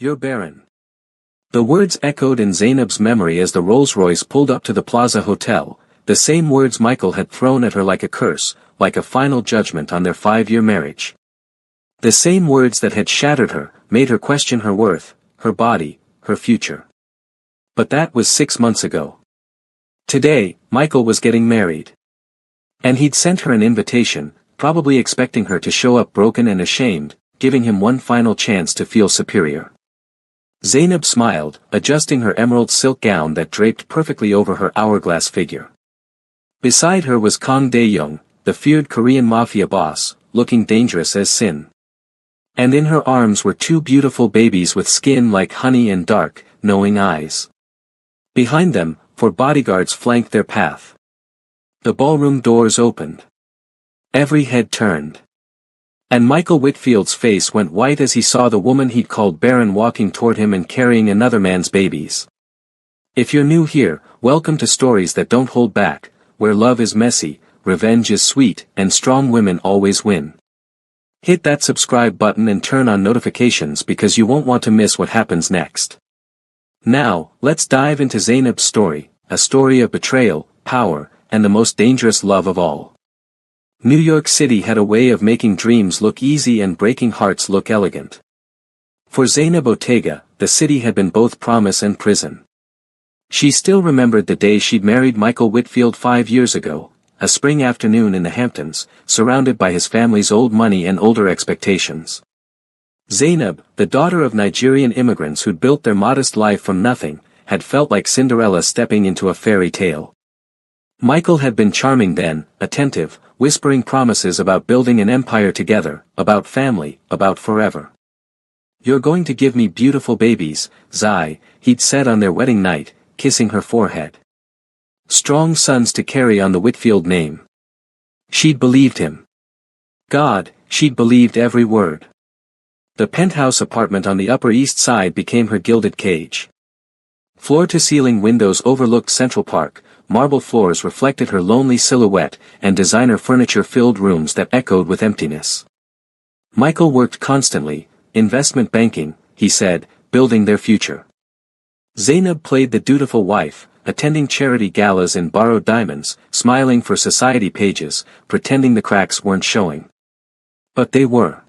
You're barren. The words echoed in Zainab's memory as the Rolls-Royce pulled up to the Plaza Hotel, the same words Michael had thrown at her like a curse, like a final judgment on their 5-year marriage. The same words that had shattered her, made her question her worth, her body, her future. But that was 6 months ago. Today, Michael was getting married. And he'd sent her an invitation, probably expecting her to show up broken and ashamed, giving him one final chance to feel superior. Zainab smiled, adjusting her emerald silk gown that draped perfectly over her hourglass figure. Beside her was Kang Dae-young, the feared Korean Mafia boss, looking dangerous as sin. And in her arms were 2 beautiful babies with skin like honey and dark, knowing eyes. Behind them, 4 bodyguards flanked their path. The ballroom doors opened. Every head turned. And Michael Whitfield's face went white as he saw the woman he'd called Barren walking toward him and carrying another man's babies. If you're new here, welcome to Stories That Don't Hold Back, where love is messy, revenge is sweet, and strong women always win. Hit that subscribe button and turn on notifications because you won't want to miss what happens next. Now, let's dive into Zainab's story, a story of betrayal, power, and the most dangerous love of all. New York City had a way of making dreams look easy and breaking hearts look elegant. For Zainab Ortega, the city had been both promise and prison. She still remembered the day she'd married Michael Whitfield 5 years ago, a spring afternoon in the Hamptons, surrounded by his family's old money and older expectations. Zainab, the daughter of Nigerian immigrants who'd built their modest life from nothing, had felt like Cinderella stepping into a fairy tale. Michael had been charming then, attentive, whispering promises about building an empire together, about family, about forever. "You're going to give me beautiful babies, Zai," he'd said on their wedding night, kissing her forehead. "Strong sons to carry on the Whitfield name." She'd believed him. God, she'd believed every word. The penthouse apartment on the Upper East Side became her gilded cage. Floor-to-ceiling windows overlooked Central Park, marble floors reflected her lonely silhouette, and designer furniture filled rooms that echoed with emptiness. Michael worked constantly, investment banking, he said, building their future. Zainab played the dutiful wife, attending charity galas in borrowed diamonds, smiling for society pages, pretending the cracks weren't showing. But they were.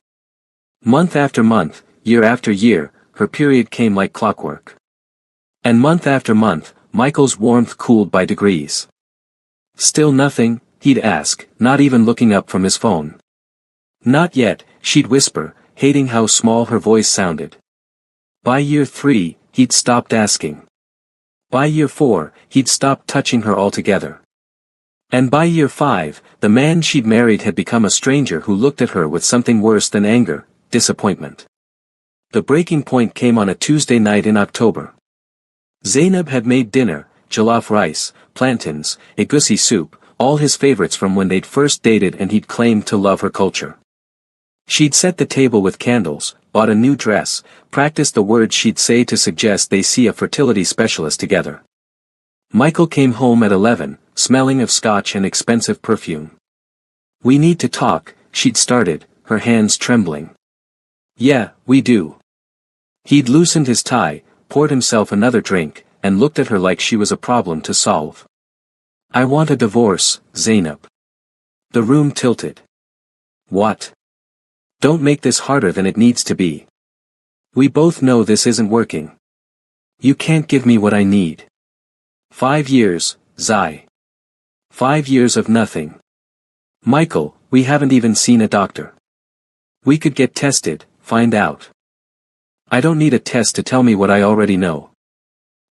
Month after month, year after year, her period came like clockwork. And month after month, Michael's warmth cooled by degrees. "Still nothing?" he'd ask, not even looking up from his phone. "Not yet," she'd whisper, hating how small her voice sounded. By year 3, he'd stopped asking. By year 4, he'd stopped touching her altogether. And by year 5, the man she'd married had become a stranger who looked at her with something worse than anger, disappointment. The breaking point came on a Tuesday night in October. Zainab had made dinner, jollof rice, plantains, egusi soup, all his favorites from when they'd first dated, and he'd claimed to love her culture. She'd set the table with candles, bought a new dress, practiced the words she'd say to suggest they see a fertility specialist together. Michael came home at 11, smelling of scotch and expensive perfume. "We need to talk," she'd started, her hands trembling. "Yeah, we do." He'd loosened his tie, poured himself another drink, and looked at her like she was a problem to solve. "I want a divorce, Zainab." The room tilted. "What? Don't make this harder than it needs to be. We both know this isn't working. You can't give me what I need." 5 years, Zai. 5 years of nothing. "Michael, we haven't even seen a doctor. We could get tested, find out." "I don't need a test to tell me what I already know."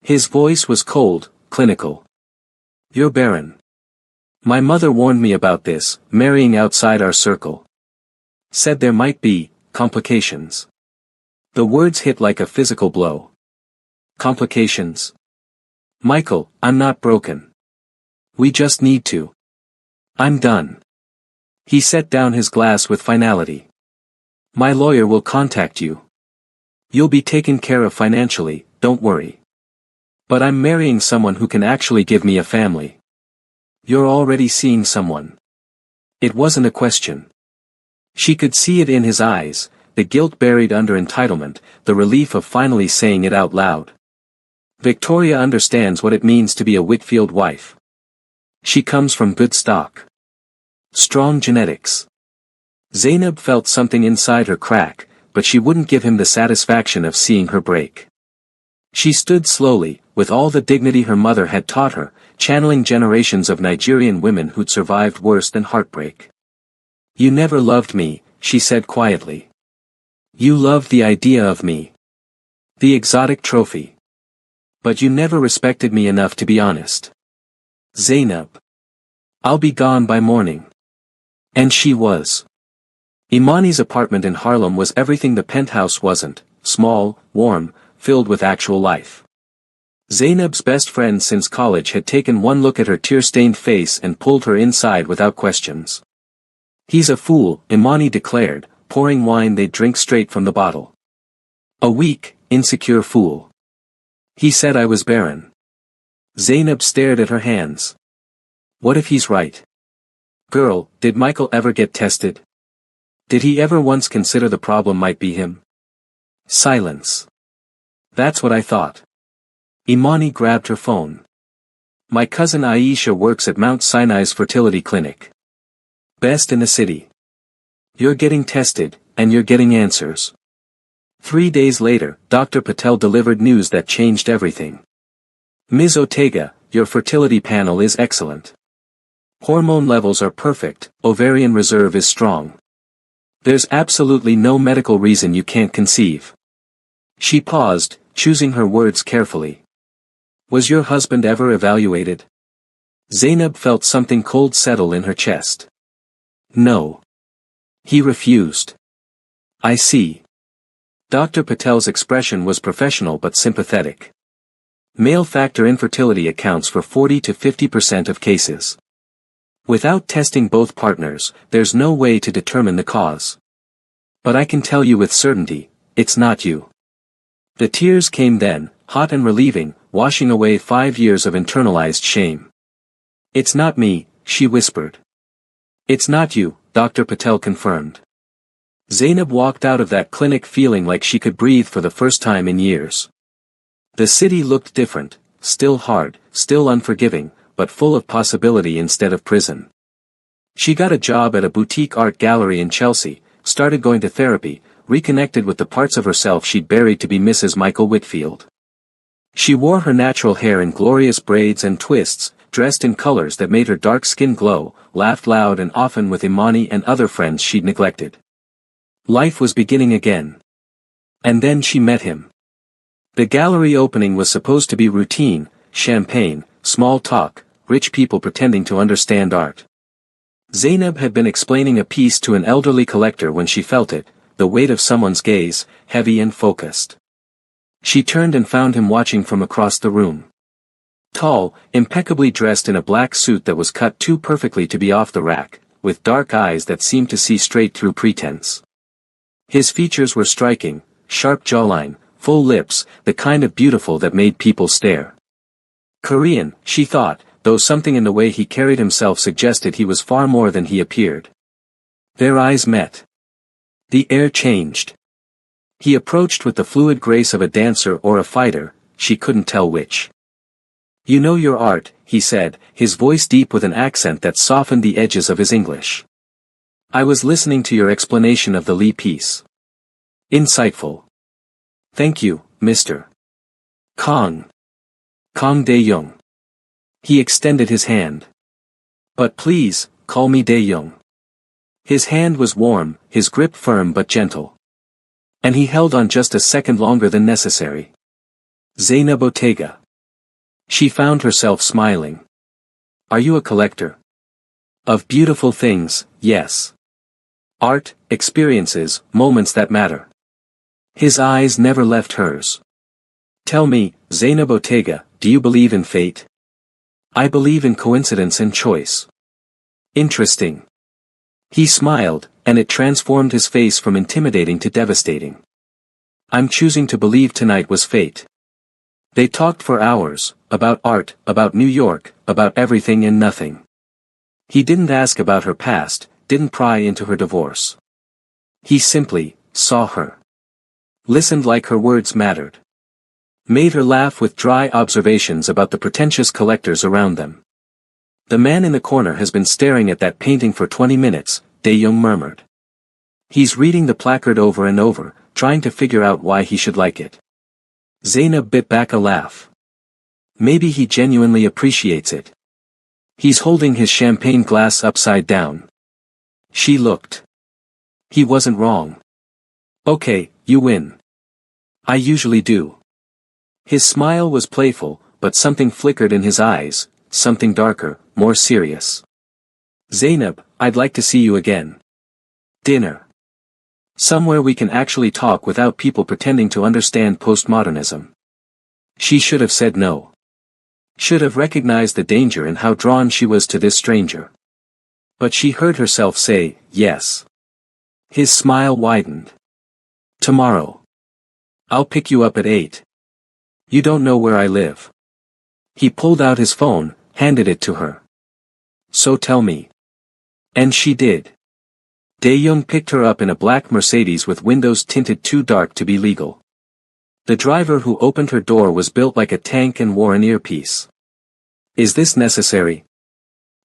His voice was cold, clinical. "You're barren. My mother warned me about this, marrying outside our circle. Said there might be complications." The words hit like a physical blow. "Complications? Michael, I'm not broken. We just need to. I'm done." He set down his glass with finality. "My lawyer will contact you. You'll be taken care of financially, don't worry. But I'm marrying someone who can actually give me a family." "You're already seeing someone." It wasn't a question. She could see it in his eyes, the guilt buried under entitlement, the relief of finally saying it out loud. Victoria understands what it means to be a Whitfield wife. She comes from good stock. Strong genetics. Zainab felt something inside her crack, but she wouldn't give him the satisfaction of seeing her break. She stood slowly, with all the dignity her mother had taught her, channeling generations of Nigerian women who'd survived worse than heartbreak. "You never loved me," she said quietly. "You loved the idea of me. The exotic trophy. But you never respected me enough to be honest. Zainab. I'll be gone by morning." And she was. Imani's apartment in Harlem was everything the penthouse wasn't: small, warm, filled with actual life. Zainab's best friend since college had taken one look at her tear-stained face and pulled her inside without questions. "He's a fool," Imani declared, pouring wine they'd drink straight from the bottle. "A weak, insecure fool. He said I was barren." Zainab stared at her hands. "What if he's right? Girl, did Michael ever get tested? Did he ever once consider the problem might be him?" Silence. "That's what I thought." Imani grabbed her phone. "My cousin Aisha works at Mount Sinai's fertility clinic. Best in the city. You're getting tested, and you're getting answers." 3 days later, Dr. Patel delivered news that changed everything. "Ms. Ortega, your fertility panel is excellent. Hormone levels are perfect, ovarian reserve is strong. There's absolutely no medical reason you can't conceive." She paused, choosing her words carefully. "Was your husband ever evaluated?" Zainab felt something cold settle in her chest. "No. He refused." "I see." Dr. Patel's expression was professional but sympathetic. "Male factor infertility accounts for 40 to 50% of cases. Without testing both partners, there's no way to determine the cause. But I can tell you with certainty, it's not you." The tears came then, hot and relieving, washing away 5 years of internalized shame. "It's not me," she whispered. "It's not you," Dr. Patel confirmed. Zainab walked out of that clinic feeling like she could breathe for the first time in years. The city looked different, still hard, still unforgiving, but full of possibility instead of prison. She got a job at a boutique art gallery in Chelsea, started going to therapy, reconnected with the parts of herself she'd buried to be Mrs. Michael Whitfield. She wore her natural hair in glorious braids and twists, dressed in colors that made her dark skin glow, laughed loud and often with Imani and other friends she'd neglected. Life was beginning again. And then she met him. The gallery opening was supposed to be routine: champagne, small talk, rich people pretending to understand art. Zainab had been explaining a piece to an elderly collector when she felt it, the weight of someone's gaze, heavy and focused. She turned and found him watching from across the room. Tall, impeccably dressed in a black suit that was cut too perfectly to be off the rack, with dark eyes that seemed to see straight through pretense. His features were striking: sharp jawline, full lips, the kind of beautiful that made people stare. Korean, she thought, though something in the way he carried himself suggested he was far more than he appeared. Their eyes met. The air changed. He approached with the fluid grace of a dancer or a fighter, she couldn't tell which. "You know your art," he said, his voice deep with an accent that softened the edges of his English. "I was listening to your explanation of the Lee piece. Insightful. Thank you, Mr. Kong. Kong Dae-young." He extended his hand. "But please, call me Dae-young." His hand was warm, his grip firm but gentle. And he held on just a second longer than necessary. "Zainab Ortega." She found herself smiling. "Are you a collector?" "Of beautiful things, yes. Art, experiences, moments that matter." His eyes never left hers. "Tell me, Zainab Ortega, do you believe in fate?" "I believe in coincidence and choice." "Interesting." He smiled, and it transformed his face from intimidating to devastating. "I'm choosing to believe tonight was fate." They talked for hours, about art, about New York, about everything and nothing. He didn't ask about her past, didn't pry into her divorce. He simply saw her. Listened like her words mattered. Made her laugh with dry observations about the pretentious collectors around them. The man in the corner has been staring at that painting for 20 minutes, Dae-young murmured. He's reading the placard over and over, trying to figure out why he should like it. Zainab bit back a laugh. Maybe he genuinely appreciates it. He's holding his champagne glass upside down. She looked. He wasn't wrong. Okay, you win. I usually do. His smile was playful, but something flickered in his eyes, something darker, more serious. Zainab, I'd like to see you again. Dinner. Somewhere we can actually talk without people pretending to understand postmodernism. She should have said no. Should have recognized the danger and how drawn she was to this stranger. But she heard herself say, yes. His smile widened. Tomorrow. I'll pick you up at 8. You don't know where I live. He pulled out his phone, handed it to her. So tell me. And she did. Dae-young picked her up in a black Mercedes with windows tinted too dark to be legal. The driver who opened her door was built like a tank and wore an earpiece. Is this necessary?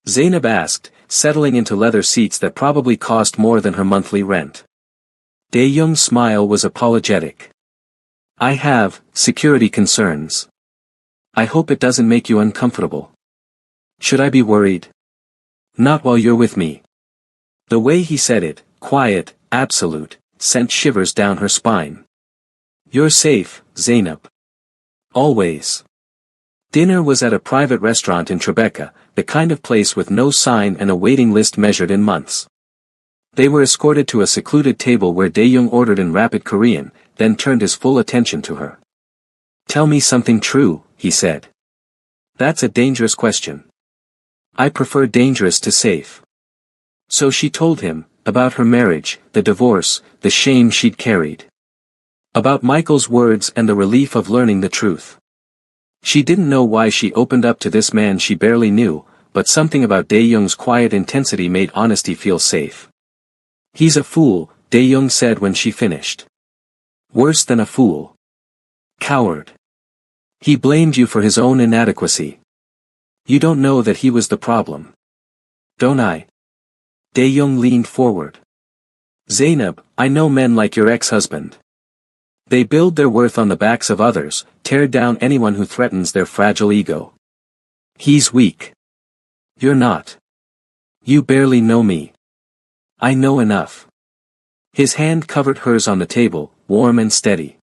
Zainab asked, settling into leather seats that probably cost more than her monthly rent. Dae-young's smile was apologetic. I have security concerns. I hope it doesn't make you uncomfortable. Should I be worried? Not while you're with me. The way he said it, quiet, absolute, sent shivers down her spine. You're safe, Zainab. Always. Dinner was at a private restaurant in Tribeca, the kind of place with no sign and a waiting list measured in months. They were escorted to a secluded table where Dae-young ordered in rapid Korean, then turned his full attention to her. Tell me something true, he said. That's a dangerous question. I prefer dangerous to safe. So she told him, about her marriage, the divorce, the shame she'd carried. About Michael's words and the relief of learning the truth. She didn't know why she opened up to this man she barely knew, but something about Dae-young's quiet intensity made honesty feel safe. He's a fool, Dae-young said when she finished. Worse than a fool. Coward. He blamed you for his own inadequacy. You don't know that he was the problem. Don't I? Dae-young leaned forward. Zainab, I know men like your ex-husband. They build their worth on the backs of others, tear down anyone who threatens their fragile ego. He's weak. You're not. You barely know me. I know enough. His hand covered hers on the table, warm and steady.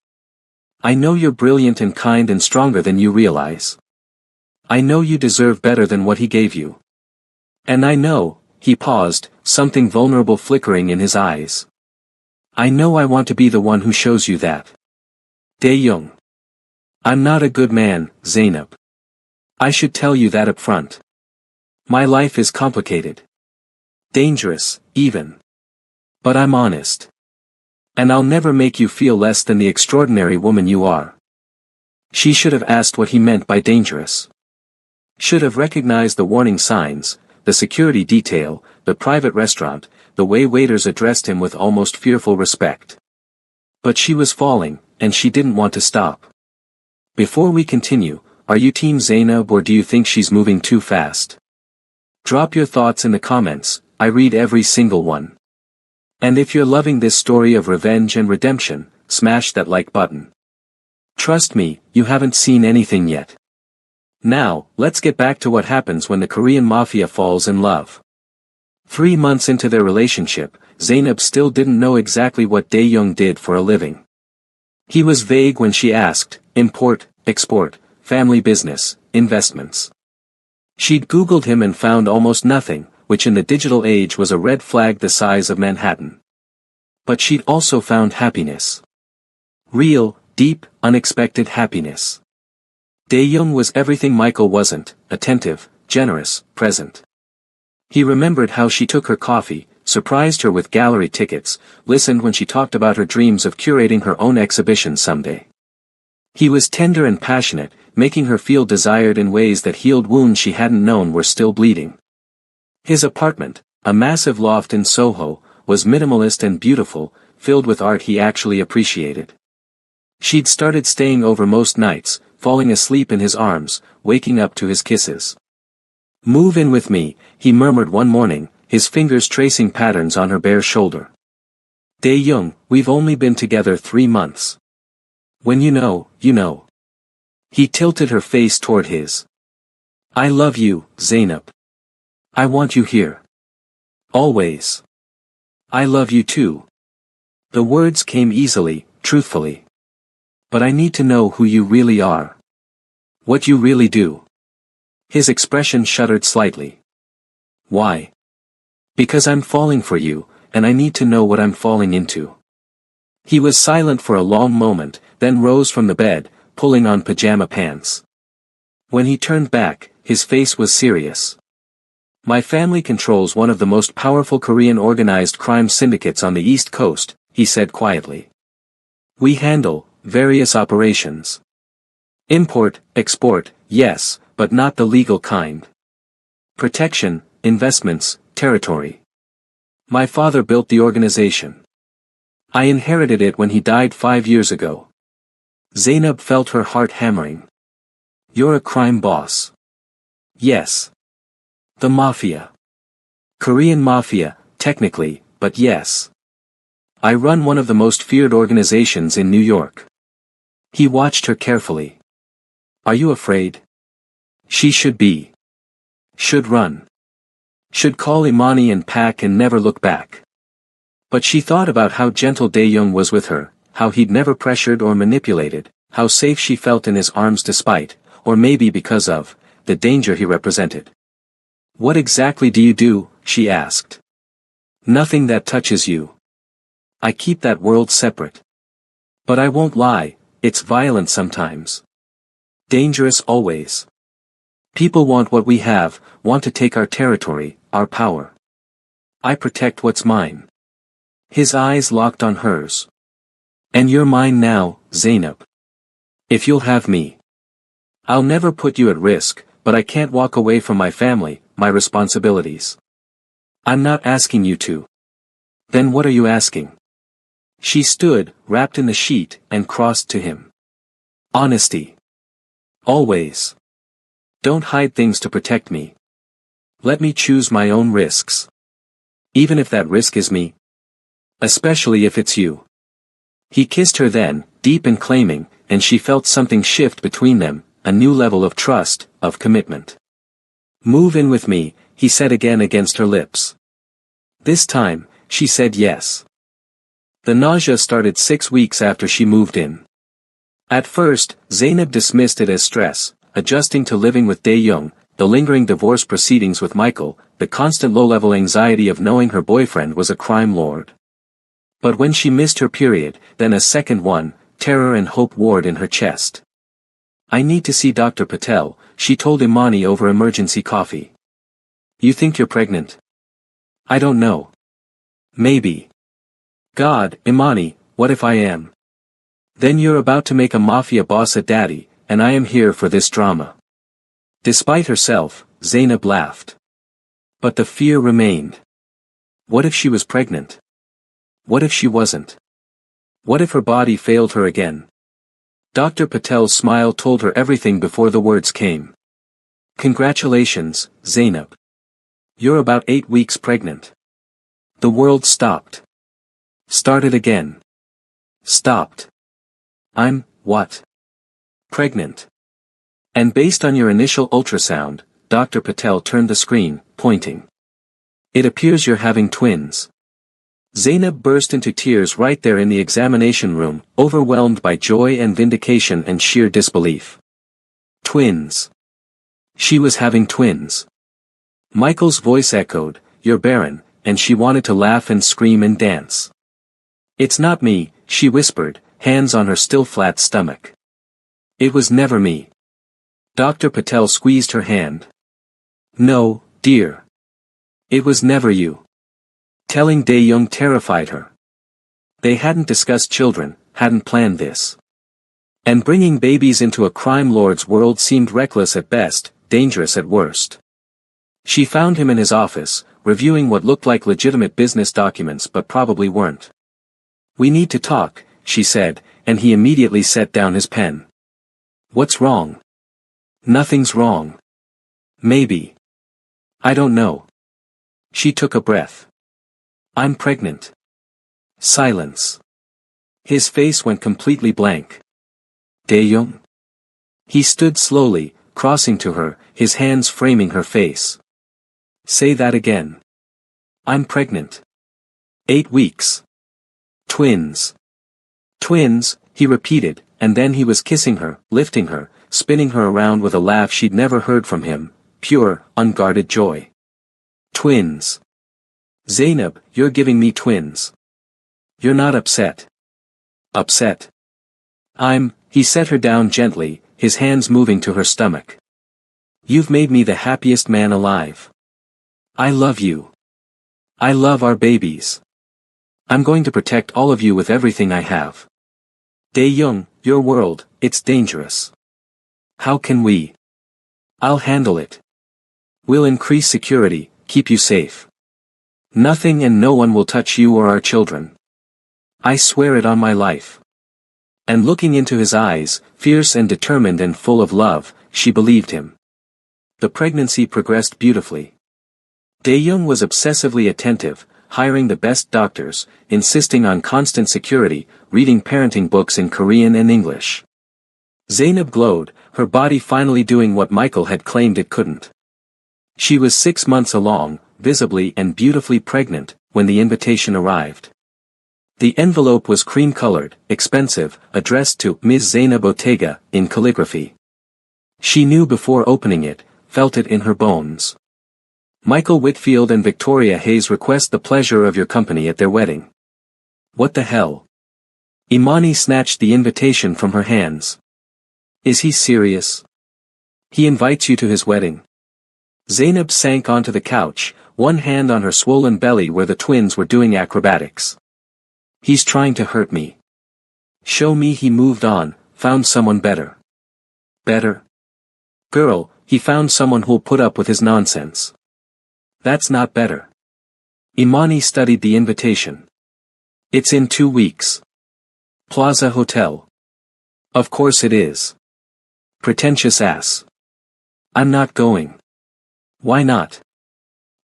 I know you're brilliant and kind and stronger than you realize. I know you deserve better than what he gave you. And I know, he paused, something vulnerable flickering in his eyes. I know I want to be the one who shows you that. Dae-young. I'm not a good man, Zainab. I should tell you that up front. My life is complicated. Dangerous, even. But I'm honest. And I'll never make you feel less than the extraordinary woman you are. She should have asked what he meant by dangerous. Should have recognized the warning signs, the security detail, the private restaurant, the way waiters addressed him with almost fearful respect. But she was falling, and she didn't want to stop. Before we continue, are you Team Zainab or do you think she's moving too fast? Drop your thoughts in the comments, I read every single one. And if you're loving this story of revenge and redemption, smash that like button. Trust me, you haven't seen anything yet. Now, let's get back to what happens when the Korean Mafia falls in love. 3 months into their relationship, Zainab still didn't know exactly what Dae-young did for a living. He was vague when she asked, import, export, family business, investments. She'd Googled him and found almost nothing, which in the digital age was a red flag the size of Manhattan. But she'd also found happiness. Real, deep, unexpected happiness. Dae-young was everything Michael wasn't, attentive, generous, present. He remembered how she took her coffee, surprised her with gallery tickets, listened when she talked about her dreams of curating her own exhibition someday. He was tender and passionate, making her feel desired in ways that healed wounds she hadn't known were still bleeding. His apartment, a massive loft in Soho, was minimalist and beautiful, filled with art he actually appreciated. She'd started staying over most nights, falling asleep in his arms, waking up to his kisses. "Move in with me," he murmured one morning, his fingers tracing patterns on her bare shoulder. "Dae-young, we've only been together 3 months. When you know, you know." He tilted her face toward his. "I love you, Zainab. I want you here. Always. I love you too." The words came easily, truthfully. "But I need to know who you really are. What you really do." His expression shuddered slightly. "Why?" "Because I'm falling for you, and I need to know what I'm falling into." He was silent for a long moment, then rose from the bed, pulling on pajama pants. When he turned back, his face was serious. "My family controls one of the most powerful Korean organized crime syndicates on the East Coast," he said quietly. "We handle various operations. Import, export, yes, but not the legal kind. Protection, investments, territory. My father built the organization. I inherited it when he died 5 years ago." Zainab felt her heart hammering. "You're a crime boss." "Yes. The Mafia. Korean Mafia, technically, but yes. I run one of the most feared organizations in New York." He watched her carefully. "Are you afraid?" She should be. Should run. Should call Imani and pack and never look back. But she thought about how gentle Dae-young was with her, how he'd never pressured or manipulated, how safe she felt in his arms despite, or maybe because of, the danger he represented. "What exactly do you do?" she asked. "Nothing that touches you. I keep that world separate. But I won't lie, it's violent sometimes. Dangerous always. People want what we have, want to take our territory, our power. I protect what's mine." His eyes locked on hers. "And you're mine now, Zainab. If you'll have me. I'll never put you at risk, but I can't walk away from my family, my responsibilities. I'm not asking you to." "Then what are you asking?" She stood, wrapped in the sheet, and crossed to him. "Honesty. Always. Don't hide things to protect me. Let me choose my own risks. Even if that risk is me. Especially if it's you." He kissed her then, deep and claiming, and she felt something shift between them, a new level of trust, of commitment. "Move in with me," he said again against her lips. This time, she said yes. The nausea started 6 weeks after she moved in. At first, Zainab dismissed it as stress, adjusting to living with Dae-young, the lingering divorce proceedings with Michael, the constant low-level anxiety of knowing her boyfriend was a crime lord. But when she missed her period, then a second one, terror and hope warred in her chest. "I need to see Dr. Patel," she told Imani over emergency coffee. "You think you're pregnant?" "I don't know. Maybe." "God, Imani, what if I am? Then you're about to make a mafia boss a daddy, and I am here for this drama." Despite herself, Zainab laughed. But the fear remained. What if she was pregnant? What if she wasn't? What if her body failed her again? Dr. Patel's smile told her everything before the words came. "Congratulations, Zainab. You're about 8 weeks pregnant." The world stopped. Started again. Stopped. "I'm, what? Pregnant. And based on your initial ultrasound," Dr. Patel turned the screen, pointing. "It appears you're having twins." Zainab burst into tears right there in the examination room, overwhelmed by joy and vindication and sheer disbelief. Twins. She was having twins. Michael's voice echoed, "You're barren," and she wanted to laugh and scream and dance. "It's not me," she whispered, hands on her still flat stomach. "It was never me." Dr. Patel squeezed her hand. "No, dear. It was never you." Telling Dae-young terrified her. They hadn't discussed children, hadn't planned this. And bringing babies into a crime lord's world seemed reckless at best, dangerous at worst. She found him in his office, reviewing what looked like legitimate business documents but probably weren't. We need to talk, she said, and he immediately set down his pen. What's wrong? Nothing's wrong. Maybe. I don't know. She took a breath. I'm pregnant. Silence. His face went completely blank. Dae-young? He stood slowly, crossing to her, his hands framing her face. Say that again. I'm pregnant. 8 weeks. Twins. Twins, he repeated, and then he was kissing her, lifting her, spinning her around with a laugh she'd never heard from him, pure, unguarded joy. Twins. Zainab, you're giving me twins. You're not upset. Upset. He set her down gently, his hands moving to her stomach. You've made me the happiest man alive. I love you. I love our babies. I'm going to protect all of you with everything I have. Dae-young, your world, it's dangerous. How can we? I'll handle it. We'll increase security, keep you safe. Nothing and no one will touch you or our children. I swear it on my life. And looking into his eyes, fierce and determined and full of love, she believed him. The pregnancy progressed beautifully. Dae-young was obsessively attentive, hiring the best doctors, insisting on constant security, reading parenting books in Korean and English. Zainab glowed, her body finally doing what Michael had claimed it couldn't. She was 6 months along, visibly and beautifully pregnant, when the invitation arrived. The envelope was cream-colored, expensive, addressed to Ms. Zainab Ortega, in calligraphy. She knew before opening it, felt it in her bones. Michael Whitfield and Victoria Hayes request the pleasure of your company at their wedding. What the hell? Imani snatched the invitation from her hands. Is he serious? He invites you to his wedding. Zainab sank onto the couch, one hand on her swollen belly where the twins were doing acrobatics. He's trying to hurt me. Show me he moved on, found someone better. Better? Girl, he found someone who'll put up with his nonsense. That's not better. Imani studied the invitation. It's in 2 weeks. Plaza Hotel. Of course it is. Pretentious ass. I'm not going. Why not?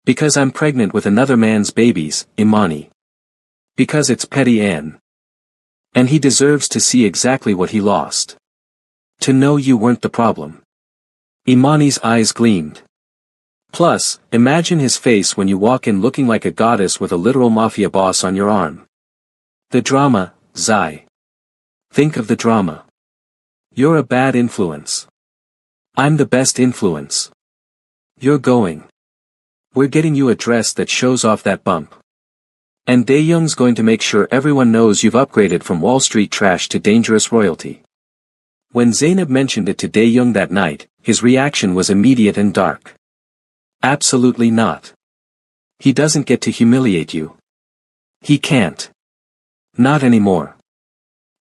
Because I'm pregnant with another man's babies, Imani. Because it's petty Ann. And he deserves to see exactly what he lost. To know you weren't the problem. Imani's eyes gleamed. Plus, imagine his face when you walk in looking like a goddess with a literal mafia boss on your arm. The drama, Zai. Think of the drama. You're a bad influence. I'm the best influence. You're going. We're getting you a dress that shows off that bump. And Dae-young's going to make sure everyone knows you've upgraded from Wall Street trash to dangerous royalty. When Zainab mentioned it to Dae-young that night, his reaction was immediate and dark. Absolutely not. He doesn't get to humiliate you. He can't. Not anymore.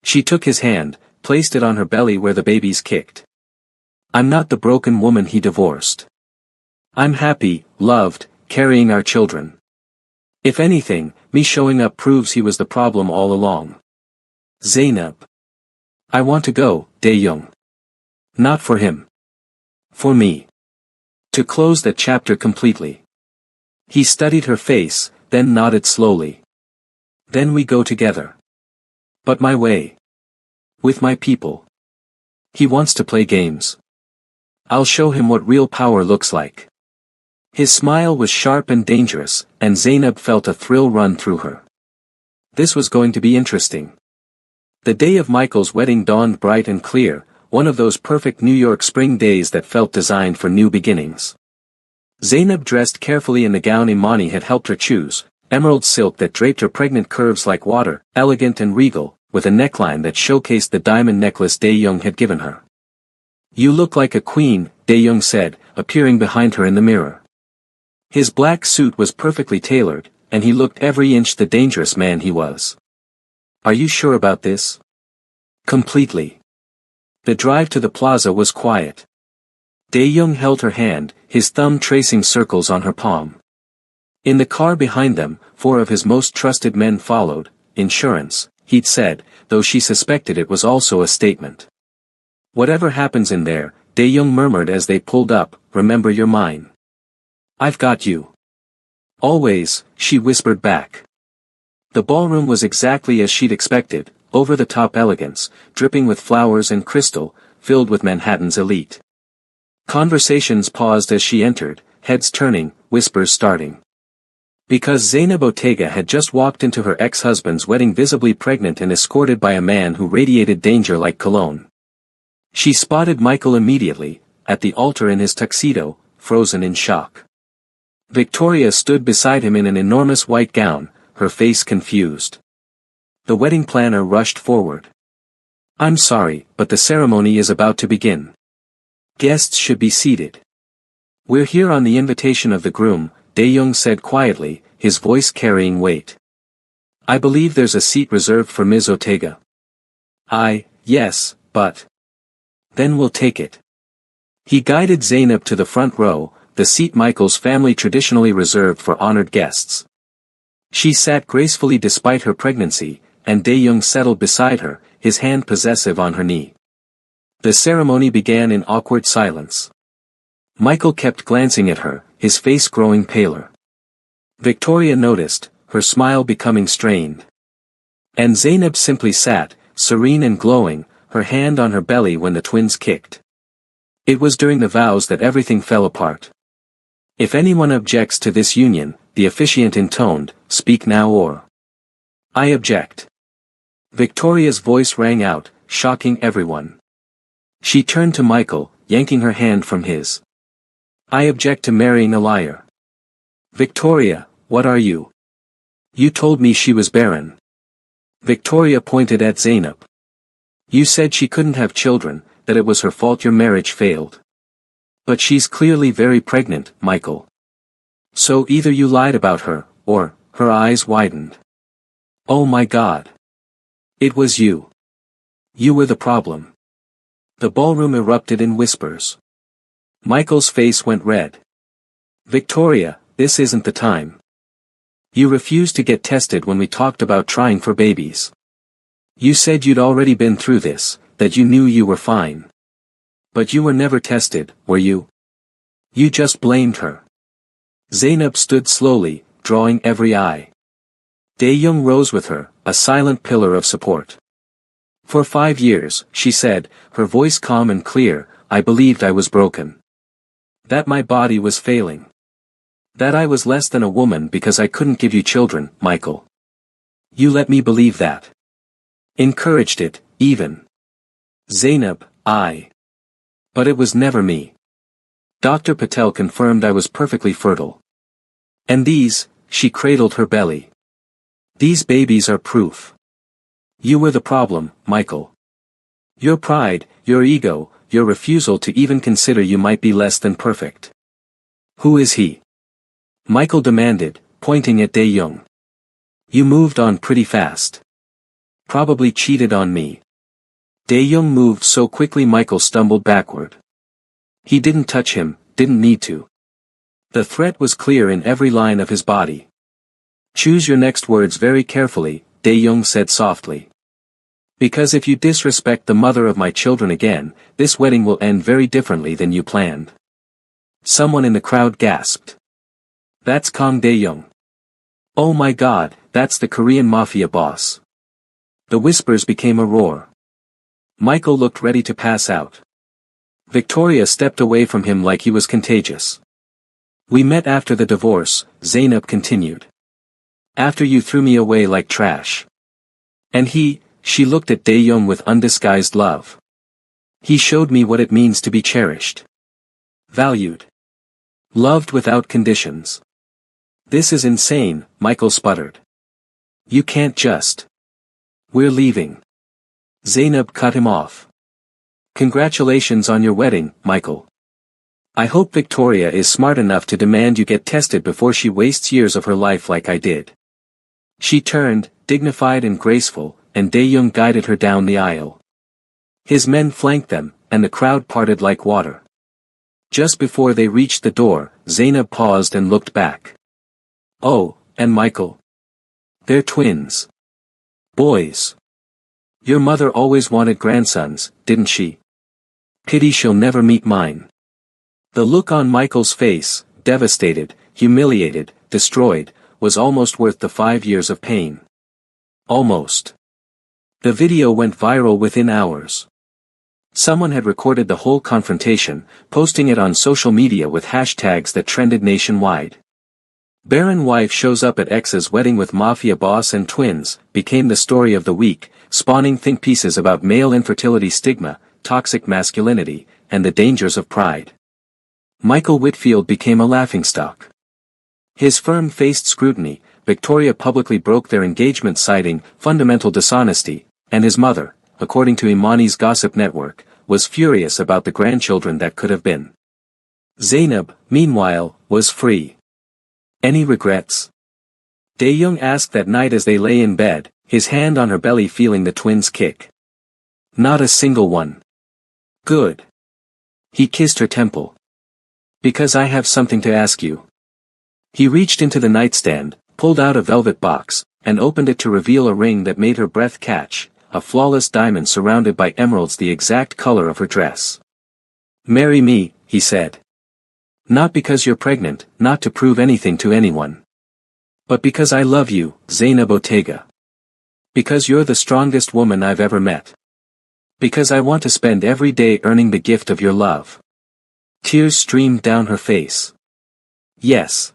She took his hand, placed it on her belly where the babies kicked. I'm not the broken woman he divorced. I'm happy, loved, carrying our children. If anything, me showing up proves he was the problem all along. Zainab. I want to go, Dae-young. Not for him. For me. To close that chapter completely. He studied her face, then nodded slowly. Then we go together. But my way. With my people. He wants to play games. I'll show him what real power looks like. His smile was sharp and dangerous, and Zainab felt a thrill run through her. This was going to be interesting. The day of Michael's wedding dawned bright and clear, one of those perfect New York spring days that felt designed for new beginnings. Zainab dressed carefully in the gown Imani had helped her choose, emerald silk that draped her pregnant curves like water, elegant and regal, with a neckline that showcased the diamond necklace Dae-young had given her. You look like a queen, Dae-young said, appearing behind her in the mirror. His black suit was perfectly tailored, and he looked every inch the dangerous man he was. Are you sure about this? Completely. The drive to the plaza was quiet. Dae-young held her hand, his thumb tracing circles on her palm. In the car behind them, 4 of his most trusted men followed, insurance, he'd said, though she suspected it was also a statement. Whatever happens in there, Dae-young murmured as they pulled up, remember you're mine. I've got you. Always, she whispered back. The ballroom was exactly as she'd expected, over-the-top elegance, dripping with flowers and crystal, filled with Manhattan's elite. Conversations paused as she entered, heads turning, whispers starting. Because Zeynep Ortega had just walked into her ex-husband's wedding visibly pregnant and escorted by a man who radiated danger like cologne. She spotted Michael immediately, at the altar in his tuxedo, frozen in shock. Victoria stood beside him in an enormous white gown, her face confused. The wedding planner rushed forward. I'm sorry, but the ceremony is about to begin. Guests should be seated. We're here on the invitation of the groom, Dae-young said quietly, his voice carrying weight. I believe there's a seat reserved for Ms. Ortega. Yes, but... Then we'll take it. He guided Zeynep to the front row, the seat Michael's family traditionally reserved for honored guests. She sat gracefully despite her pregnancy, and Dae-young settled beside her, his hand possessive on her knee. The ceremony began in awkward silence. Michael kept glancing at her, his face growing paler. Victoria noticed, her smile becoming strained. And Zeynep simply sat, serene and glowing, her hand on her belly when the twins kicked. It was during the vows that everything fell apart. If anyone objects to this union, the officiant intoned, speak now or... I object. Victoria's voice rang out, shocking everyone. She turned to Michael, yanking her hand from his. I object to marrying a liar. Victoria, what are you? You told me she was barren. Victoria pointed at Zeynep. You said she couldn't have children, that it was her fault your marriage failed. But she's clearly very pregnant, Michael. So either you lied about her, or, her eyes widened. Oh my God. It was you. You were the problem. The ballroom erupted in whispers. Michael's face went red. Victoria, this isn't the time. You refused to get tested when we talked about trying for babies. You said you'd already been through this, that you knew you were fine. But you were never tested, were you? You just blamed her. Zeynep stood slowly, drawing every eye. Dae-young rose with her, a silent pillar of support. For 5 years, she said, her voice calm and clear, I believed I was broken. That my body was failing. That I was less than a woman because I couldn't give you children, Michael. You let me believe that. Encouraged it, even. Zeynep, But it was never me. Dr. Patel confirmed I was perfectly fertile. And these, she cradled her belly. These babies are proof. You were the problem, Michael. Your pride, your ego, your refusal to even consider you might be less than perfect. Who is he? Michael demanded, pointing at Dae-young. You moved on pretty fast. Probably cheated on me. Dae-young moved so quickly Michael stumbled backward. He didn't touch him, didn't need to. The threat was clear in every line of his body. Choose your next words very carefully, Dae-young said softly. Because if you disrespect the mother of my children again, this wedding will end very differently than you planned. Someone in the crowd gasped. That's Kang Dae-young. Oh my God, that's the Korean Mafia boss. The whispers became a roar. Michael looked ready to pass out. Victoria stepped away from him like he was contagious. We met after the divorce, Zeynep continued. After you threw me away like trash. And she looked at Dae-young with undisguised love. He showed me what it means to be cherished. Valued. Loved without conditions. This is insane, Michael sputtered. You can't just. We're leaving. Zeynep cut him off. Congratulations on your wedding, Michael. I hope Victoria is smart enough to demand you get tested before she wastes years of her life like I did. She turned, dignified and graceful, and Dae-young guided her down the aisle. His men flanked them, and the crowd parted like water. Just before they reached the door, Zeynep paused and looked back. Oh, and Michael. They're twins. Boys. Your mother always wanted grandsons, didn't she? Pity she'll never meet mine. The look on Michael's face, devastated, humiliated, destroyed, was almost worth the 5 years of pain. Almost. The video went viral within hours. Someone had recorded the whole confrontation, posting it on social media with hashtags that trended nationwide. Barren wife shows up at ex's wedding with Mafia boss and twins, became the story of the week, spawning think pieces about male infertility stigma, toxic masculinity, and the dangers of pride. Michael Whitfield became a laughingstock. His firm faced scrutiny. Victoria publicly broke their engagement citing fundamental dishonesty, and his mother, according to Imani's gossip network, was furious about the grandchildren that could have been. Zainab, meanwhile, was free. Any regrets? Dae-young asked that night as they lay in bed, his hand on her belly feeling the twins' kick. Not a single one. Good. He kissed her temple. Because I have something to ask you. He reached into the nightstand, pulled out a velvet box, and opened it to reveal a ring that made her breath catch, a flawless diamond surrounded by emeralds the exact color of her dress. Marry me, he said. Not because you're pregnant, not to prove anything to anyone. But because I love you, Zainab Ortega. Because you're the strongest woman I've ever met. Because I want to spend every day earning the gift of your love. Tears streamed down her face. Yes.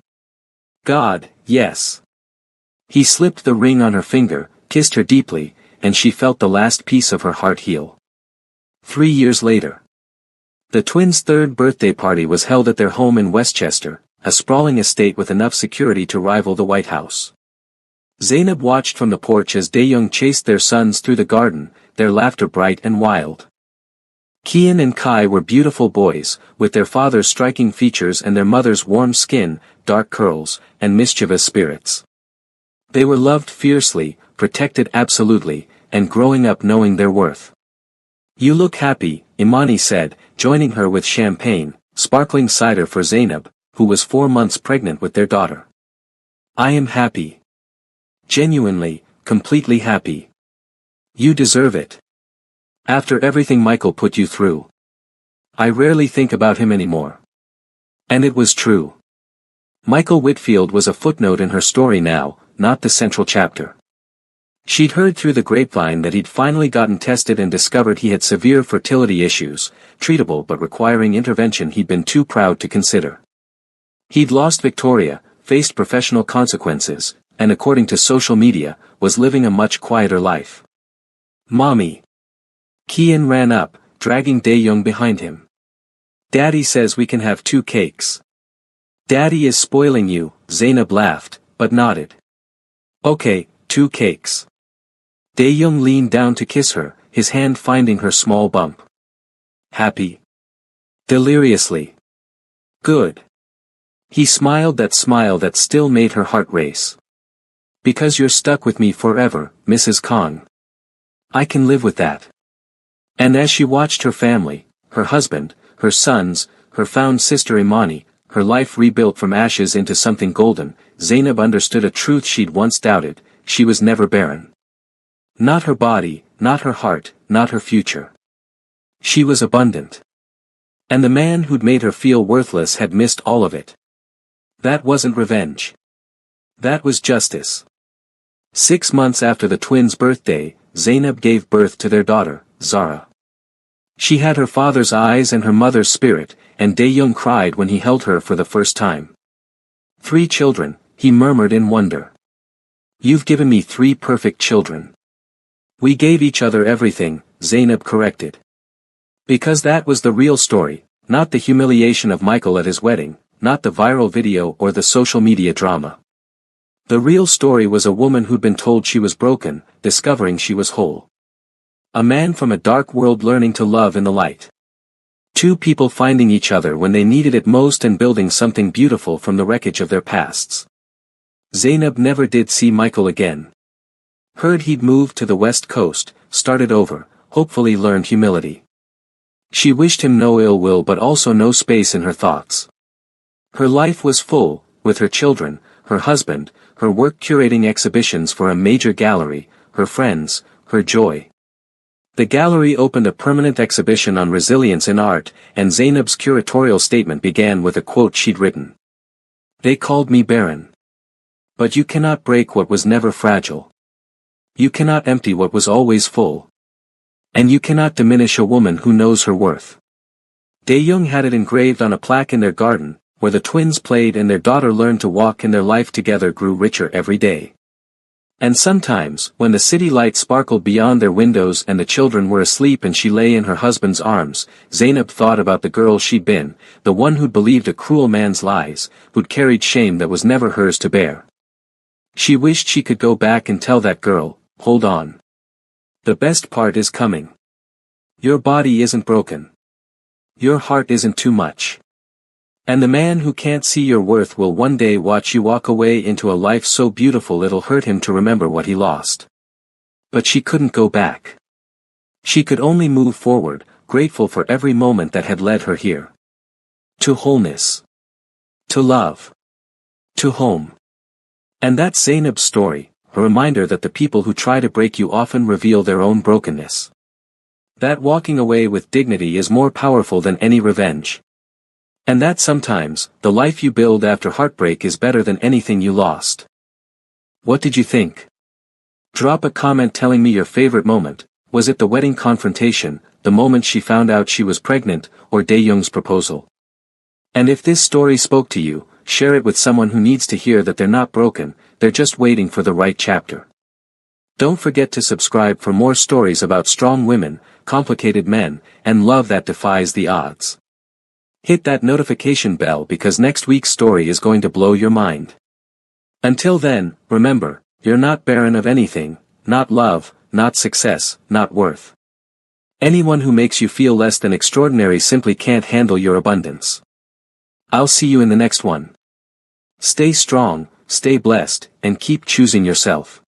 God, yes. He slipped the ring on her finger, kissed her deeply, and she felt the last piece of her heart heal. 3 years later. The twins' third birthday party was held at their home in Westchester, a sprawling estate with enough security to rival the White House. Zainab watched from the porch as Dae-young chased their sons through the garden, their laughter bright and wild. Kian and Kai were beautiful boys, with their father's striking features and their mother's warm skin, dark curls, and mischievous spirits. They were loved fiercely, protected absolutely, and growing up knowing their worth. You look happy, Imani said, joining her with champagne, sparkling cider for Zainab, who was 4 months pregnant with their daughter. I am happy. Genuinely, completely happy. You deserve it. After everything Michael put you through. I rarely think about him anymore. And it was true. Michael Whitfield was a footnote in her story now, not the central chapter. She'd heard through the grapevine that he'd finally gotten tested and discovered he had severe fertility issues, treatable but requiring intervention he'd been too proud to consider. He'd lost Victoria, faced professional consequences, and according to social media, was living a much quieter life. Mommy. Kian ran up, dragging Dae-young behind him. Daddy says we can have 2 cakes. Daddy is spoiling you, Zainab laughed, but nodded. Okay, 2 cakes. Dae-young leaned down to kiss her, his hand finding her small bump. Happy. Deliriously. Good. He smiled that smile that still made her heart race. Because you're stuck with me forever, Mrs. Kong. I can live with that. And as she watched her family, her husband, her sons, her found sister Imani, her life rebuilt from ashes into something golden, Zainab understood a truth she'd once doubted: she was never barren. Not her body, not her heart, not her future. She was abundant. And the man who'd made her feel worthless had missed all of it. That wasn't revenge. That was justice. 6 months after the twins' birthday, Zainab gave birth to their daughter, Zara. She had her father's eyes and her mother's spirit, and Dae-young cried when he held her for the first time. 3 children, he murmured in wonder. You've given me 3 perfect children. We gave each other everything, Zainab corrected. Because that was the real story, not the humiliation of Michael at his wedding, not the viral video or the social media drama. The real story was a woman who'd been told she was broken, discovering she was whole. A man from a dark world learning to love in the light. 2 people finding each other when they needed it most and building something beautiful from the wreckage of their pasts. Zainab never did see Michael again. Heard he'd moved to the West Coast, started over, hopefully learned humility. She wished him no ill will but also no space in her thoughts. Her life was full, with her children, her husband, her work curating exhibitions for a major gallery, her friends, her joy. The gallery opened a permanent exhibition on resilience in art, and Zainab's curatorial statement began with a quote she'd written. "They called me barren. But you cannot break what was never fragile. You cannot empty what was always full. And you cannot diminish a woman who knows her worth." Dae-young had it engraved on a plaque in their garden, where the twins played and their daughter learned to walk, and their life together grew richer every day. And sometimes, when the city lights sparkled beyond their windows and the children were asleep and she lay in her husband's arms, Zainab thought about the girl she'd been, the one who'd believed a cruel man's lies, who'd carried shame that was never hers to bear. She wished she could go back and tell that girl, "Hold on. The best part is coming. Your body isn't broken. Your heart isn't too much. And the man who can't see your worth will one day watch you walk away into a life so beautiful it'll hurt him to remember what he lost." But she couldn't go back. She could only move forward, grateful for every moment that had led her here. To wholeness. To love. To home. And that's Zainab's story, a reminder that the people who try to break you often reveal their own brokenness. That walking away with dignity is more powerful than any revenge. And that sometimes, the life you build after heartbreak is better than anything you lost. What did you think? Drop a comment telling me your favorite moment. Was it the wedding confrontation, the moment she found out she was pregnant, or Dae-young's proposal? And if this story spoke to you, share it with someone who needs to hear that they're not broken, they're just waiting for the right chapter. Don't forget to subscribe for more stories about strong women, complicated men, and love that defies the odds. Hit that notification bell because next week's story is going to blow your mind. Until then, remember, you're not barren of anything, not love, not success, not worth. Anyone who makes you feel less than extraordinary simply can't handle your abundance. I'll see you in the next one. Stay strong, stay blessed, and keep choosing yourself.